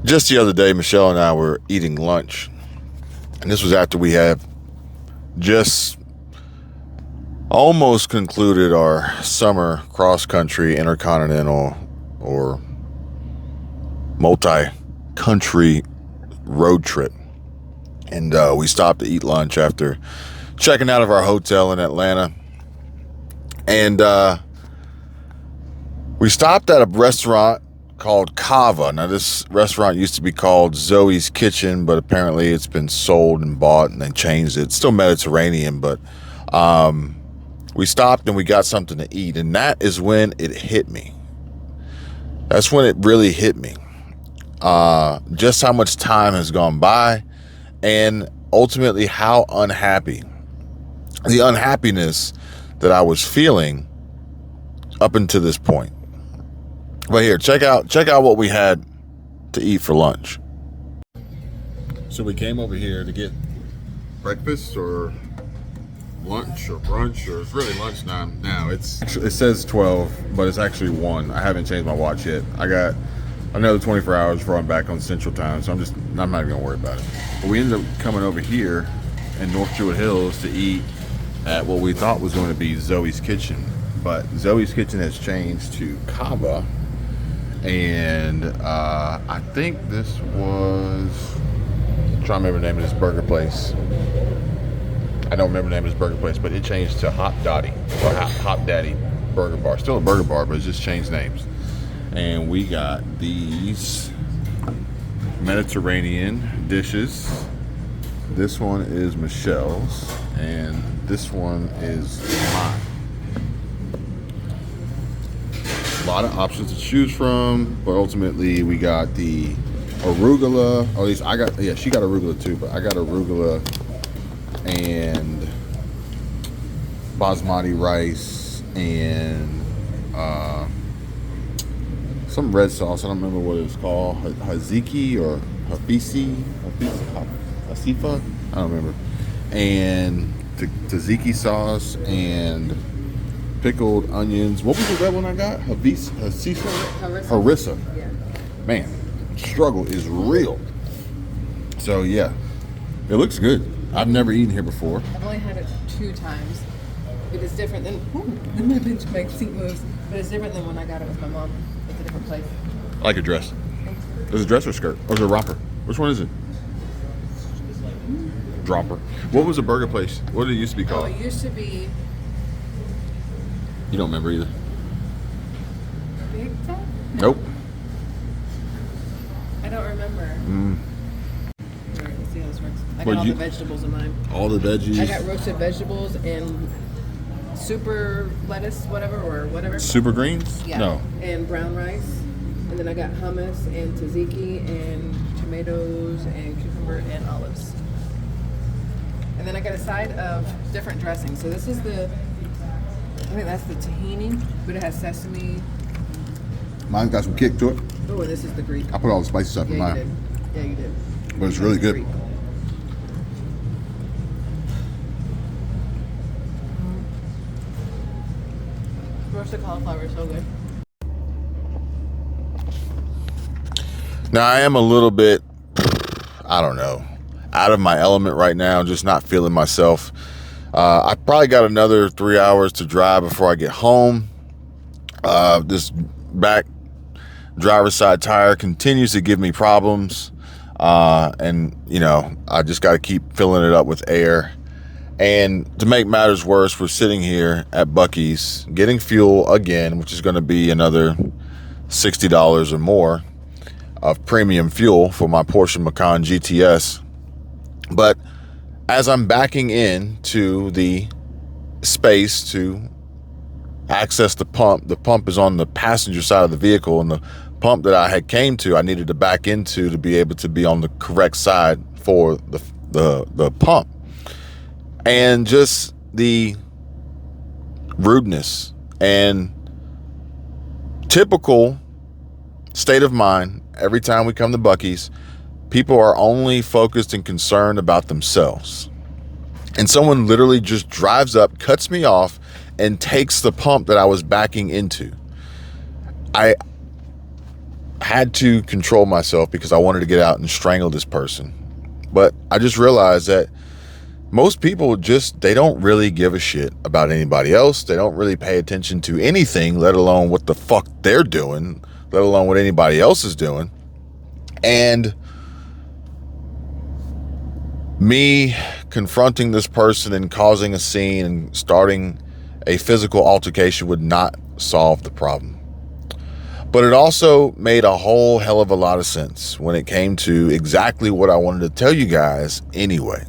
Just the other day, Michelle and I were eating lunch, and this was after we had just almost concluded our summer cross-country, intercontinental, or multi-country road trip. And we stopped to eat lunch after checking out of our hotel in Atlanta. And we stopped at a restaurant called Cava. Now, this restaurant used to be called Zoe's Kitchen, but apparently it's been sold and bought and they changed it. It's still Mediterranean, but we stopped and we got something to eat. And that is when it hit me. That's when it really hit me. Just how much time has gone by, and ultimately how unhappy, the unhappiness that I was feeling up until this point. But here, check out what we had to eat for lunch. So we came over here to get breakfast or lunch or brunch, or it's really lunchtime now. It says 12, but it's actually 1. I haven't changed my watch yet. I got another 24 hours before I'm back on Central Time, so I'm not even gonna worry about it. But we ended up coming over here in North Druid Hills to eat at what we thought was going to be Zoe's Kitchen, but Zoe's Kitchen has changed to Cava, and I think this was, I'm trying to remember the name of this burger place. I don't remember the name of this burger place, but it changed to Hot Daddy Burger Bar. Still a burger bar, but it's just changed names. And we got these Mediterranean dishes. This one is Michelle's, and this one is mine. A lot of options to choose from, but ultimately we got the arugula. Or at least she got arugula too, but I got arugula and basmati rice and some red sauce. I don't remember what it was called. Haziki or Hasifa? I don't remember. And tzatziki sauce and pickled onions. What was the red one I got? Harissa. Yeah. Man, struggle is real. So yeah, it looks good. I've never eaten here before. I've only had it 2 times. It is different than my seat moves, but it's different than when I got it with my mom. It's a different place. I like a dress. Is it a dress or skirt? Or is it a romper? Which one is it? Dropper. What was the burger place? What did it used to be called? Oh, it used to be... You don't remember either? Big Top? Nope. I don't remember. Alright, let's see how this works. I got Well, all the vegetables in mine. All the veggies? I got roasted vegetables and super lettuce, whatever. Super greens? Yeah. No. And brown rice. And then I got hummus and tzatziki and tomatoes and cucumber and olives. And then I got a side of different dressings. So this is I think that's the tahini, but it has sesame. Mine's got some kick to it. Oh, and this is the Greek. I put all the spicy stuff in mine. Yeah, you did. But it's really good. Roasted cauliflower is so good. Now, I am a little bit, I don't know, out of my element right now, just not feeling myself. I probably got another 3 hours to drive before I get home. This back driver's side tire continues to give me problems. And, I just got to keep filling it up with air. And to make matters worse, we're sitting here at Buc-ee's getting fuel again, which is going to be another $60 or more of premium fuel for my Porsche Macan GTS. But as I'm backing into the space to access the pump is on the passenger side of the vehicle, and the pump that I had came to, I needed to back into to be able to be on the correct side for the pump. And just the rudeness and typical state of mind every time we come to Buc-ee's, people are only focused and concerned about themselves. And someone literally just drives up, cuts me off, and takes the pump that I was backing into. had to control myself because I wanted to get out and strangle this person. But I just realized that most people they don't really give a shit about anybody else. They don't really pay attention to anything, let alone what the fuck they're doing, let alone what anybody else is doing. And me confronting this person and causing a scene and starting a physical altercation would not solve the problem. But it also made a whole hell of a lot of sense when it came to exactly what I wanted to tell you guys anyway.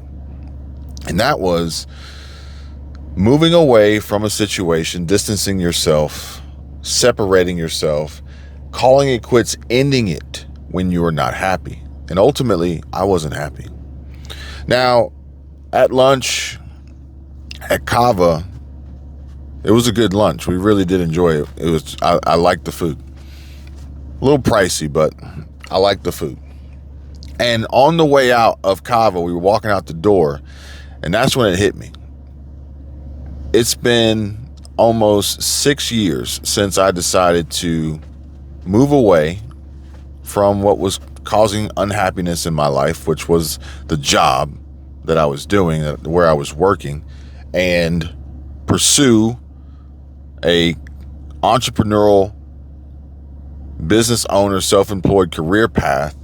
And that was moving away from a situation, distancing yourself, separating yourself, calling it quits, ending it when you are not happy. And ultimately, I wasn't happy. Now, at lunch at Cava, it was a good lunch. We really did enjoy it. I liked the food. A little pricey, but I liked the food. And on the way out of Cava, we were walking out the door, and that's when it hit me. It's been almost 6 years since I decided to move away from what was causing unhappiness in my life, which was the job that I was doing, where I was working, and pursue a entrepreneurial business owner, self-employed career path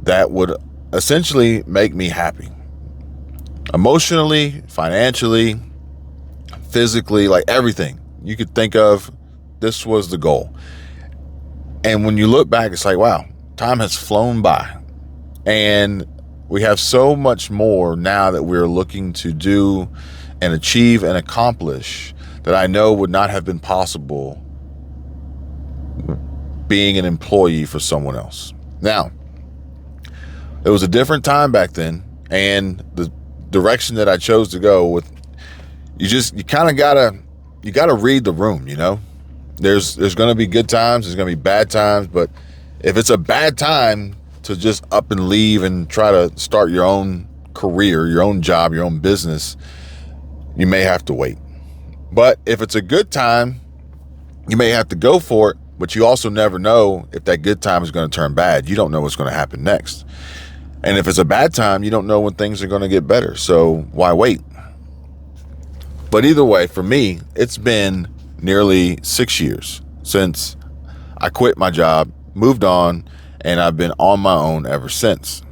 that would essentially make me happy. Emotionally, financially, physically, like everything you could think of, this was the goal. And when you look back, it's like, wow, time has flown by. And we have so much more now that we're looking to do and achieve and accomplish that I know would not have been possible being an employee for someone else. Now, it was a different time back then, and the direction that I chose to go with, you kind of gotta read the room, you know? There's going to be good times, there's going to be bad times, but if it's a bad time to just up and leave and try to start your own career, your own job, your own business, you may have to wait. But if it's a good time, you may have to go for it, but you also never know if that good time is going to turn bad. You don't know what's going to happen next. And if it's a bad time, you don't know when things are going to get better. So why wait? But either way, for me, it's been nearly 6 years since I quit my job, moved on, and I've been on my own ever since.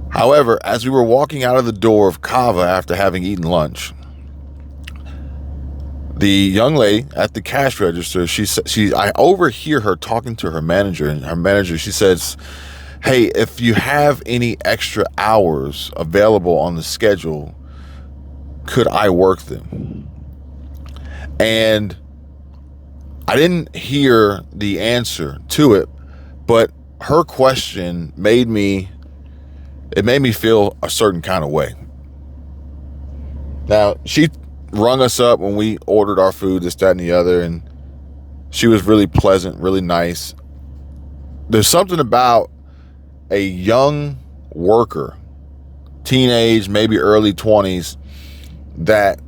However, as we were walking out of the door of Cava after having eaten lunch, the young lady at the cash register, I overhear her talking to her manager, and her manager, she says, "Hey, if you have any extra hours available on the schedule, could I work them?" And I didn't hear the answer to it, but her question made me feel a certain kind of way. Now, she rung us up when we ordered our food, this, that, and the other, and she was really pleasant, really nice. There's something about a young worker, teenage, maybe early 20s, that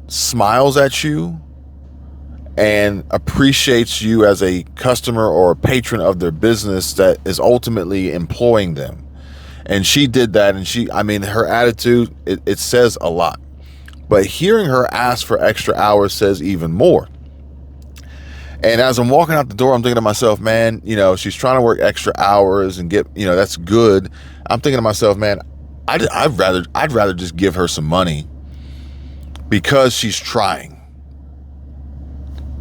smiles at you and appreciates you as a customer or a patron of their business that is ultimately employing them. And she did that, and her attitude, it says a lot. But hearing her ask for extra hours says even more. And as I'm walking out the door, I'm thinking to myself, man, she's trying to work extra hours and get, that's good. I'm thinking to myself, man, I'd rather just give her some money because she's trying.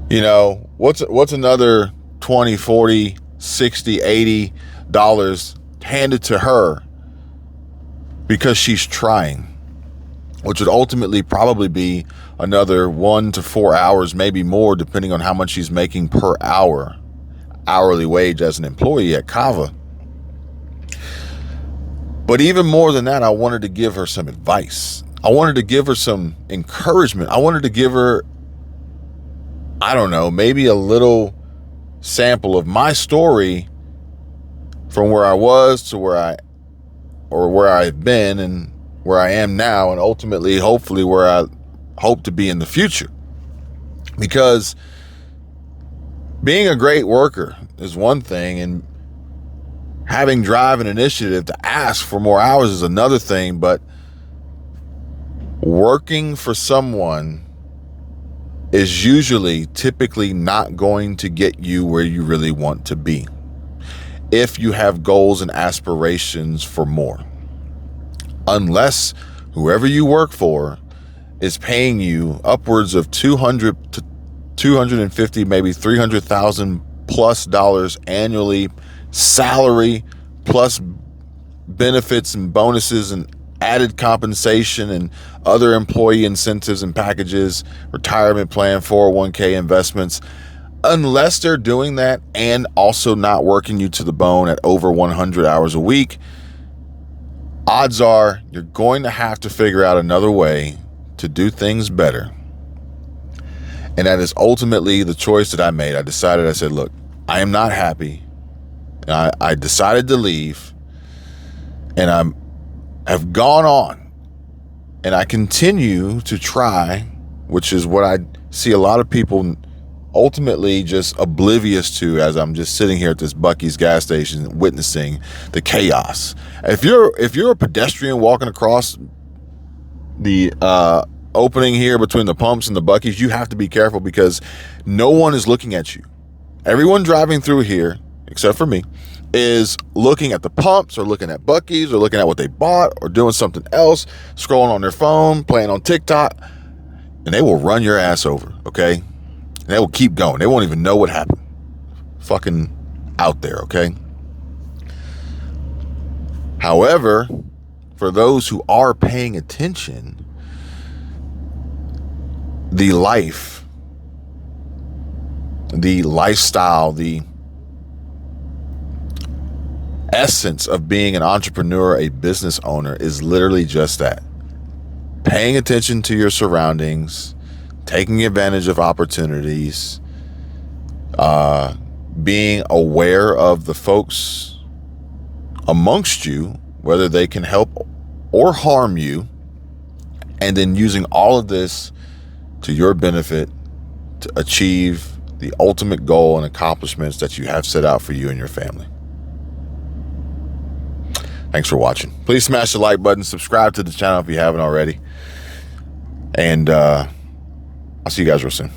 What's another 20, 40, 60, $80 handed to her because she's trying, which would ultimately probably be another 1 to 4 hours, maybe more, depending on how much she's making per hour, hourly wage as an employee at Cava. But even more than that, I wanted to give her some advice. I wanted to give her some encouragement. I wanted to give her, I don't know, maybe a little sample of my story from where I was to where I've been and where I am now, and ultimately, hopefully, where I hope to be in the future. Because being a great worker is one thing, and having drive and initiative to ask for more hours is another thing, but working for someone is typically not going to get you where you really want to be if you have goals and aspirations for more. Unless whoever you work for is paying you upwards of $200 to $250, maybe $300,000 plus dollars annually, salary plus benefits and bonuses and added compensation and other employee incentives and packages, retirement plan, 401k investments. Unless they're doing that and also not working you to the bone at over 100 hours a week, odds are you're going to have to figure out another way to do things better. And that is ultimately the choice that I made. I said, look, I am not happy. And I decided to leave, and have gone on, and I continue to try, which is what I see a lot of people ultimately just oblivious to as I'm just sitting here at this Buc-ee's gas station witnessing the chaos. If you're a pedestrian walking across the opening here between the pumps and the Buc-ee's, you have to be careful because no one is looking at you. Everyone driving through here, except for me, is looking at the pumps or looking at Buc-ee's or looking at what they bought or doing something else, scrolling on their phone, playing on TikTok, and they will run your ass over, okay? And they will keep going. They won't even know what happened. Fucking out there, okay? However, for those who are paying attention, the life, the lifestyle, the essence of being an entrepreneur, a business owner, is literally just that. Paying attention to your surroundings, taking advantage of opportunities, being aware of the folks amongst you, whether they can help or harm you, and then using all of this to your benefit to achieve the ultimate goal and accomplishments that you have set out for you and your family. Thanks for watching. Please smash the like button, subscribe to the channel if you haven't already, and I'll see you guys real soon.